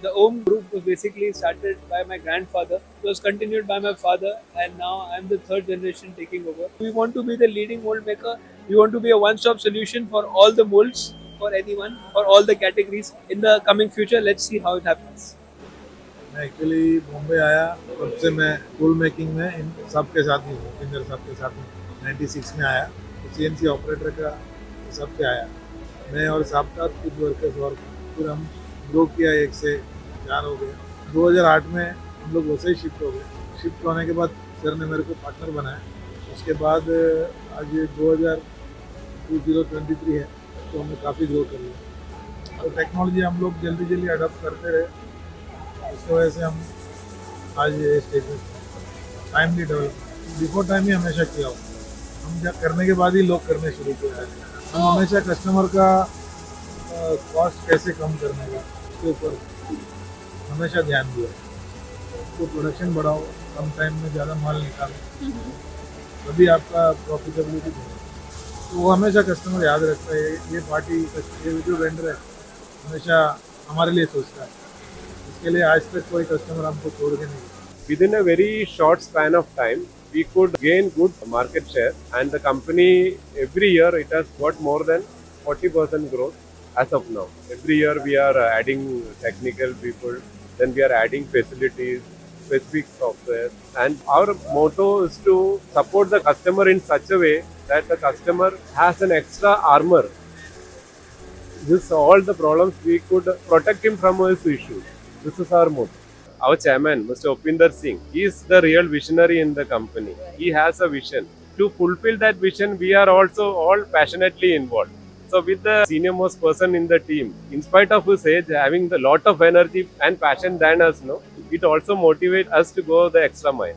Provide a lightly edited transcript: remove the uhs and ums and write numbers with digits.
The Om group was basically started by my grandfather. It was continued by my father, and now I'm the third generation taking over. We want to be the leading mold maker. We want to be a one-stop solution for all the molds, for anyone, for all the categories. In the coming future, let's see how it happens. मैं actually Bombay आया तब से मैं tool making में इन सब के साथ ही हूँ, इंदर साहब के साथ में 96 में आया, सीएनसी ऑपरेटर का सब से आया। मैं और साहब का कुछ वर्कर्स और फिर हम ग्रो किया, 1 से 4 हो गए। 2008 में हम लोग वैसे ही शिफ्ट हो गए। शिफ्ट होने के बाद सर ने मेरे को पार्टनर बनाया। उसके बाद आज 2023 है, तो हमने काफ़ी ग्रो कर लिया और टेक्नोलॉजी हम लोग जल्दी जल्दी अडॉप्ट करते रहे, उसकी वजह से हम आज ये स्टेज में टाइमली डेवलप बिफोर टाइम ही हमेशा किया हो। हम जब करने के बाद ही लोग करने शुरू किए हैं। हम हमेशा कस्टमर का कॉस्ट कैसे कम करने का उसके ऊपर हमेशा ध्यान दिया। तो प्रोडक्शन बढ़ाओ, कम टाइम में ज़्यादा माल निकालो, तभी आपका प्रॉफिटेबिलिटी बढ़े। तो वो हमेशा कस्टमर याद रखता है। ये पार्टी, ये जो वेंडर है, हमेशा हमारे लिए सोचता है। इसके लिए आज तक कोई कस्टमर हमको छोड़ के नहीं। Within a very short span of time, we could gain good market share, and the company every year it has got more than 40% growth as of now. Every year we are adding technical people, then we are adding facilities, specific software, and our motto is to support the customer in such a way that the customer has an extra armor. This all the problems we could protect him from his issues. This is our motto. Our chairman, Mr. Upinder Singh, he is the real visionary in the company. He has a vision. To fulfill that vision, we are also all passionately involved. So with the senior most person in the team, in spite of his age, having a lot of energy and passion than us, no, it also motivates us to go the extra mile.